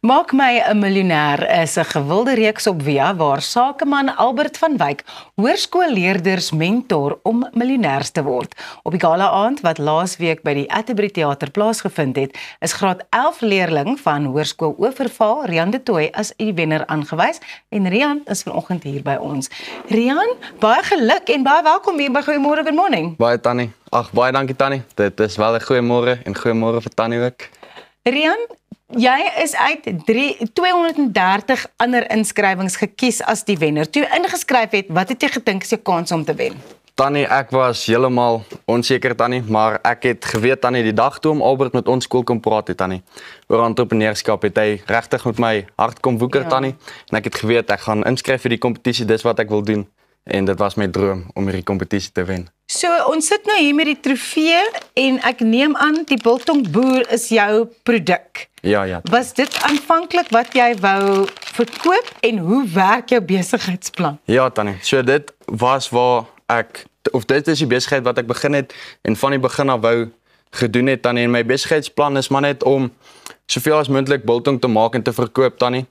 Maak my 'n miljonair is 'n gewilde reeks op Via waar sakeman Albert van Wyk hoërskoolleerders mentor om miljonêers te word. Op die gala-aand wat laasweek by die Atterbury Theater plaasgevind het, is graad 11 leerling van Hoërskool Oeverval, Rian de Tooy, as die wenner aangewys en Rian is vanoggend hier by ons. Rian, baie geluk en baie welkom hier by Goeiemôre, good morning. Baie Tannie. Baie dankie Tannie. Dit is wel 'n goeiemôre en goeiemôre vir Tannie ook. Rian, jy is uit 230 ander inskrywings gekies as die wenner. Toe jy ingeskryf het, wat het jy gedink is jou kans om te wen? Tannie, ek was heeltemal onseker Tannie, maar ek het geweet Tannie die dag toe om Albert met ons skool kom praat het Tannie. Oor entrepreneurskap het hy regtig met my hart kom woeker Tannie en ek het geweet ek gaan inskryf vir die kompetisie, dis wat ek wil doen. En dit was my droom om hierdie kompetisie te wen. So, ons sit nou hier met die trofee en ek neem aan die biltong boer is jou produk. Ja. Was dit aanvanklik wat jy wou verkoop en hoe werk jou besigheidsplan? Ja Tannie, so dit was waar dit is die besigheid wat ek begin het en van die begin af wou gedoen het Tannie. En my besigheidsplan is maar net om soveel as moontlik biltong te maak en te verkoop Tannie.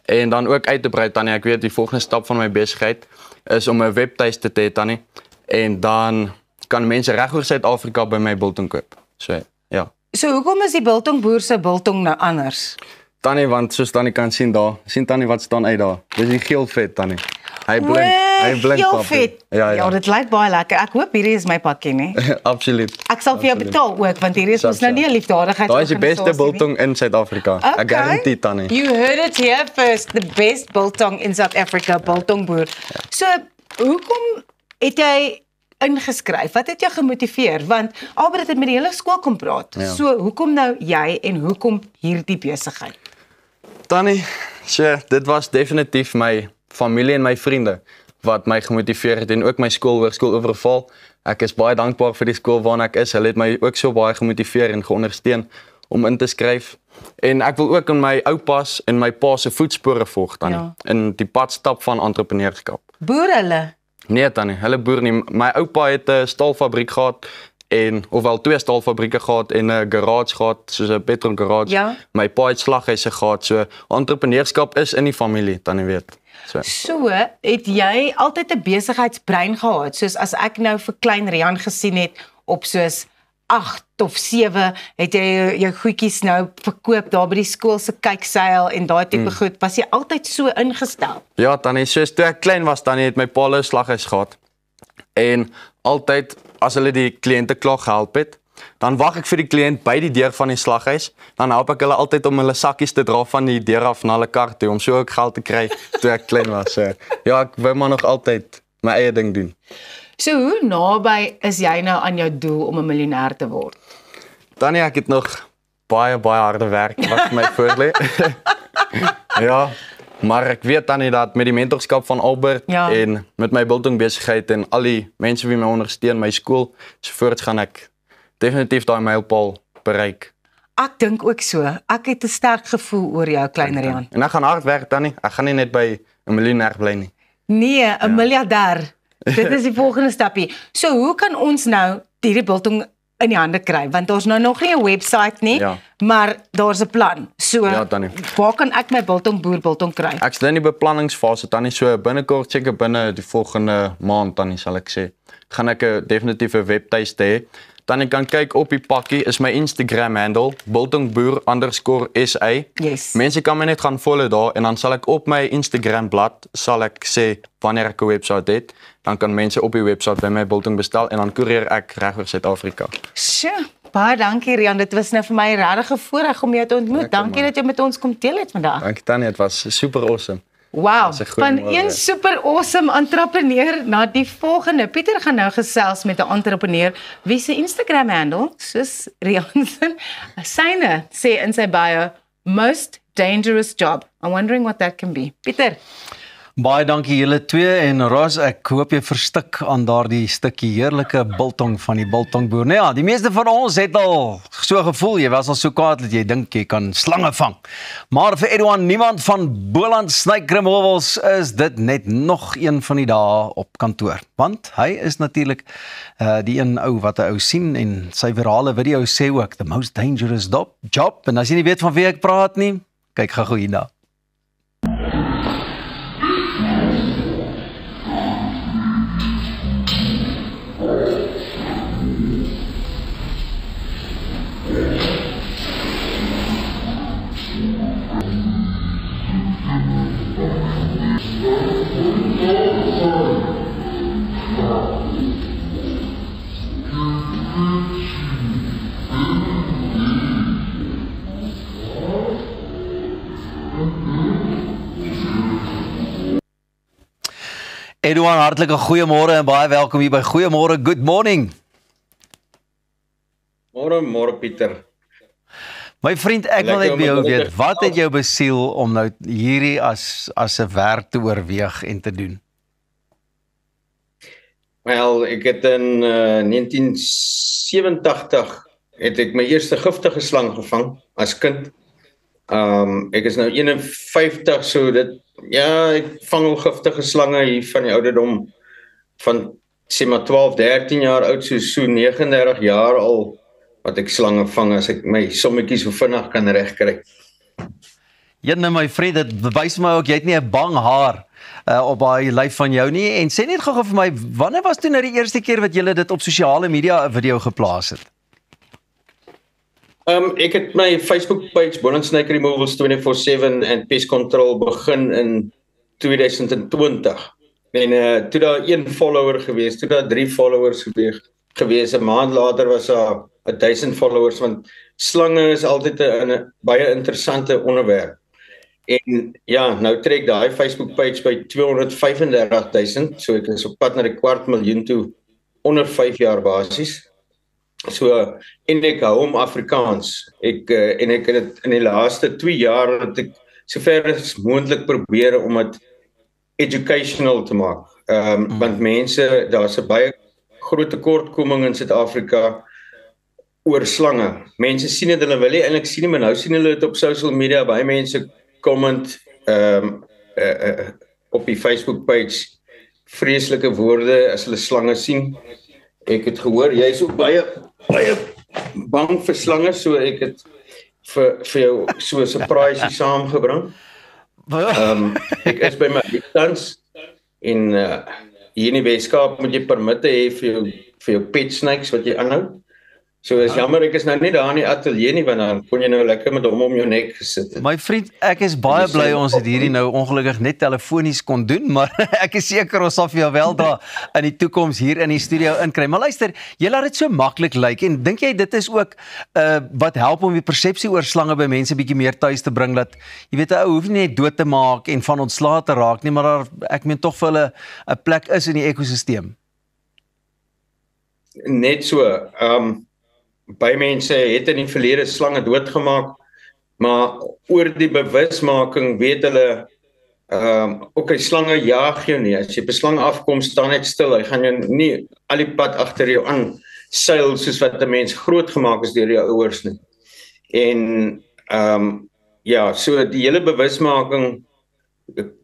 En dan ook uit te brei Tannie. Ek weet die volgende stap van my besigheid is om 'n webtuiste te hê Tannie. En dan kan mense reg oor Suid-Afrika by my biltong koop. So, ja. So, hoekom is die biltongboer se biltong nou anders? Tannie, want soos Tannie kan sien daar, sien Tannie wat staan uit daar. Dis die geel vet Tannie. Hy blink heel papi. vet. Ja, dit lyk baie lekker. Ek hoop hierdie is my pakkie, nee. Absoluut. Ek sal vir jou betaal ook, want hierdie is ons nou nie 'n liefdadigheid. Daai is die beste biltong in Suid-Afrika. Ek garandeer Tannie. You heard it here first, the best biltong in South Africa, biltongboer. Ja. So, hoekom het jy ingeskryf? Wat het jou gemotiveer? Want Albert het met die hele skool kom praat. Ja. So, hoekom nou jy en hoekom hierdie besigheid? Tannie, so, dit was definitief my familie en my vriende wat my gemotiveer het en ook my skool, Hoërskool Oeverval. Ek is baie dankbaar vir die skool waarna ek is. Hulle het my ook so baie gemotiveer en geondersteun om in te skryf. En ek wil ook in my oupas en my pa se voetspore volg Tannie, in die padstap van entrepreneurskap. Boer hulle? Nee Tannie, hulle boer nie. My oupa het 'n staalfabriek gehad en ofwel 2 staalfabrieke gehad en 'n garage gehad, soos 'n petrol garage. Ja. My pa het slaghuise gehad, so entrepreneurskap is in die familie, Tannie weet. So, het jy altyd 'n besigheidsbrein gehad, soos as ek nou vir klein Rian gesien het op soos 8 of 7, het jy jou goedjies nou verkoop daar by die skool se kykseil en daai tipe goed, was jy altyd so ingestel? Ja Tannie, soos toe ek klein was Tannie, het my pa 'n slaghuis gehad. En altyd as hulle die kliënte klaar gehelp het, dan wag ek vir die kliënt by die deur van die slaghuis, dan help ek hulle altyd om hulle sakkies te dra van die deur af na hulle kar toe, om so ook geld te kry toe ek klein was. So, ja, ek wou maar nog altyd my eie ding doen. So, hoe naby is jy nou aan jou doel om 'n miljonair te word? Tannie, ek het nog baie harde werk wat my voorlê. Ja, maar ek weet Tannie dat met die mentorskap van Albert en met my biltong besigheid en al die mense wie my ondersteun, my skool, sovoorts gaan ek definitief daai mylpaal bereik. Ek dink ook so. Ek het 'n sterk gevoel oor jou, klein Rian. En ek gaan hard werk Tannie. Ek gaan nie net by 'n miljonair bly nie. Nee, 'n miljardêr. Dit is die volgende stapie. So, hoe kan ons nou hierdie biltong in die hande kry? Want daar's nou nog nie 'n webwerf nie, maar daar's 'n plan. So, waar kan ek my biltong kry? Ek's nou in die beplanningsfase Tannie, so binnekort seker binne die volgende maand Tannie sal ek sê, gaan ek 'n definitiewe webtuiste hê. Dan kan kyk op die pakkie is my Instagram handle biltongboer_SA. Yes. Mense kan my net gaan follow daar en dan sal ek op my Instagram blad sal ek sê wanneer ek 'n webwerf het, dan kan mense op die webwerf by my biltong bestel en dan koerier ek reg oor Suid-Afrika. Sjoe, baie dankie Rian, dit was nou vir my regtig 'n voorreg om jou te ontmoet. Dankie dat jy met ons kom deel het vandag. Dankie Tannie, dit was super awesome. Wow, van een super awesome entrepreneur na die volgende. Pieter gaan nou gesels met 'n entrepreneur wie se Instagram handle, soos Rian syne sê in sy bio, most dangerous job. I'm wondering what that can be. Pieter. Baie dankie julle twee en Ros, ek hoop jy verstik aan daardie stukkie heerlike biltong van die biltongboer. Nou ja, die meeste van ons het al so gevoel, jy was al so kwaad dat jy dink jy kan slange vang. Maar vir Edouan, niemand van Boland Snykrimhowels is dit net nog een van die dae op kantoor. Want hy is natuurlik die een ou wat 'n ou sien en sy virale video sê ook the most dangerous job. En as jy nie weet van wie ek praat nie, Kyk gou hierna. Eduan, hartlike goeiemôre en baie welkom hier by Goeiemôre, good morning. Môre Pieter. My vriend, ek wil net by jou weet, wat het jou besiel om nou hierdie as 'n werk te oorweeg en te doen? Wel, ek het in 1987 het ek my eerste giftige slang gevang as kind. Ek is nou 51, so ek vang al giftige slange hier van die ouderdom van sê maar 12, 13 jaar oud, so 39 jaar al wat ek slange vang as ek my sommetjies so vinnig kan regkry. Jenne, my vriend, dit bewys my ook, jy het nie 'n bang haar op daai lyf van jou nie, en sê net gou vir my, wanneer was toe nou die eerste keer wat jy dit op sosiale media 'n video geplaas het? Ek het my Facebook page Boland Snaker Removals 24/7 en Pest Control begin in 2020. En toe daar 1 follower gewees, toe daar 3 followers gewees, 'n maand later was daar 1000 followers, want slange is altyd 'n baie interessante onderwerp. En ja, nou trek daai Facebook page by 235,000, so ek is op pad na die 250,000 toe onder 5 jaar basies. So, en ek hou om Afrikaans. Ek het dit in die laaste 2 jaar dat ek sover as moontlik probeer om dit educational te maak. Want mense, daar's 'n baie groot tekortkoming in Suid-Afrika oor slange. Mense sien dit, hulle wil nie eintlik sien nie, maar nou sien hulle dit op social media. Baie mense comment op die Facebook page vreeslike woorde as hulle slange sien. Ek het gehoor jy is ook baie bang vir slange, so ek het vir jou so 'n surprise saamgebring. Ek is by my tans en hier in die Weskaap moet jy permitte hê vir jou pet snakes wat jy aanhou. So is jammer, ek is nou nie daar in die ateljee nie, want dan kon jy nou lekker met hom om jou nek gesit het. My vriend, ek is baie bly ons het hierdie nou ongelukkig net telefonies kon doen, maar ek is seker ons sal vir jou wel daar in die toekoms hier in die studio inkry. Maar luister, jy laat dit so maklik lyk, en dink jy dit is ook wat help om die persepsie oor slange by mense bietjie meer tuis te bring, dat jy weet 'n ou hoef nie net dood te maak en van ontslae te raak nie, maar daar, ek meen tog vir hulle 'n plek is in die ekosisteem. Net so, baie mense het in die verlede slange doodgemaak, maar oor die bewusmaking weet hulle, okay, slange jaag jou nie. As jy op 'n slang afkom, staan net stil. Hy gaan jou nie al die pad agter jou aan seil soos wat 'n mens groot gemaak is deur jou ouers nie. En ja, so die hele bewusmaking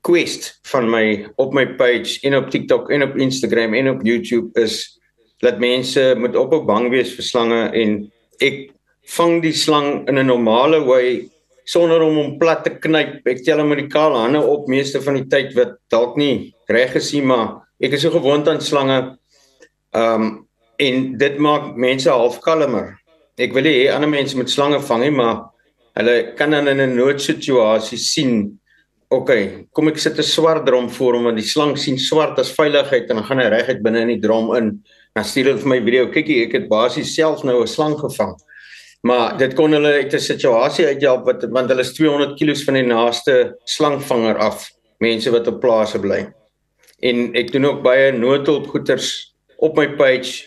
quest van my op my page en op TikTok en op Instagram en op YouTube is dat mense moet ophou bang wees vir slange, en ek vang die slang in 'n normale way sonder om hom plat te knyp. Ek tel hom met die kaal hande op meeste van die tyd wat dalk nie reg is nie, maar ek is so gewoond aan slange. En dit maak mense half kalmer. Ek wil nie hê ander mense met slange vang nie, maar hulle kan dan in 'n noodsituasie sien, okay, kom ek sit 'n swart drom voor hom, want die slang sien swart as veiligheid en dan gaan hy reguit binne in die drom in. Dan stuur hulle vir my video, kykie, ek het basies self nou 'n slang gevang. Maar dit kon hulle uit 'n situasie uithelp, want hulle is 200 kilos van die naaste slangvanger af, mense wat op plase bly. En ek doen ook baie noodhulpgoeders op my page,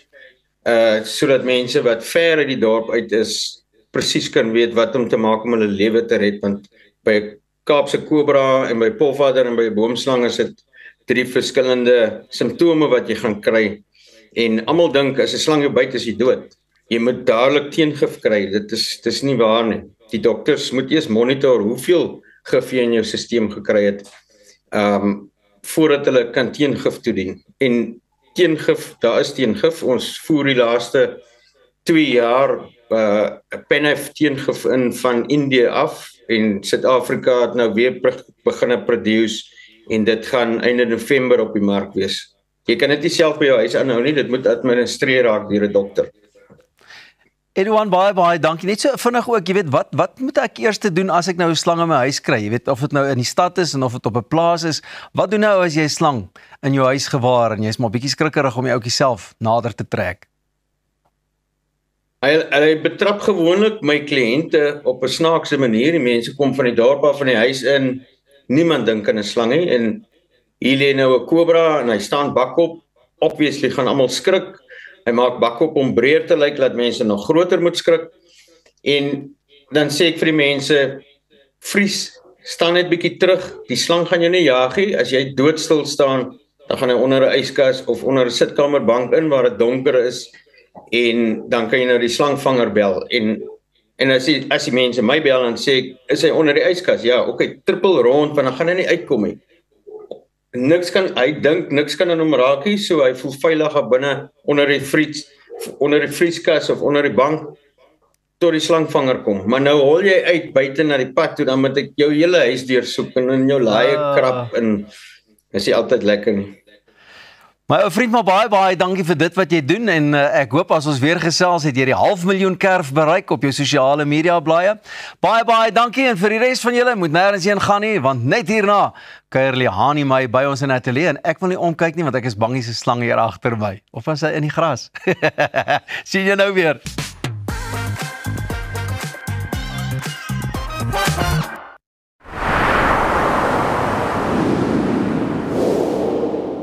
sodat mense wat ver uit die dorp uit is, presies kan weet wat om te maak om hulle lewe te red, want by Kaapse kobra en by polvader en by boomslang is dit 3 verskillende simptome wat jy gaan kry. En almal dink as 'n slang jou byt is jy dood. Jy moet dadelik teengif kry. Dit is nie waar nie. Die dokters moet eers monitor hoeveel gif jy in jou stelsel gekry het, voordat hulle kan teengif toedien. En teengif, daar is teengif. Ons voer die laaste 2 jaar penef van Indië af en Suid-Afrika het nou weer begin produce en dit gaan einde November op die mark wees. Jy kan dit nie self by jou huis aanhou nie, dit moet administreer raak deur 'n dokter. Edouan, baie dankie. Net so vinnig ook, jy weet, wat moet ek eers doen as ek nou 'n slang in my huis kry? Jy weet, of dit nou in die stad is en of dit op 'n plaas is. Wat doen nou as jy 'n slang in jou huis gewaar en jy's maar bietjie skrikkerig om die ouetjie self nader te trek? Hy betrap gewoonlik my kliënte op 'n snaakse manier. Die mense kom van die dorp af van die huis in. Niemand dink aan 'n slang nie en hier lê nou 'n kobra en hy staan bakop. Obviously gaan almal skrik. Hy maak bakop om breër te lyk dat mense nog groter moet skrik. En dan sê ek vir die mense, vries, staan net bietjie terug. Die slang gaan jou nie jag nie. As jy doodstil staan, dan gaan hy onder 'n yskas of onder 'n sitkamerbank in waar dit donker is. En dan kan jy nou die slangvanger bel en as die mense my bel en sê is hy onder die yskas? Ja, okay, trippel rond want dan gaan hy nie uitkom nie. Hy dink niks kan aan hom raak nie, so hy voel veilig daar binne onder die vrieskas of onder die bank tot die slangvanger kom. Maar nou hol jy uit buite na die pad toe, dan moet ek jou hele huis deursoek en in jou laaie krap en is nie altyd lekker nie. My ou vriend, maar baie dankie vir dit wat jy doen en ek hoop as ons weer gesels het jy die 500.000 kerf bereik op jou sosiale media blaaie. Baie dankie en vir die res van julle moet nêrens heen gaan nie want net hierna kuier Lehani my by ons in ateljee en ek wil nie omkyk nie want ek is bang hy's 'n slang hier agter my of as hy in die gras. Sien jy nou weer.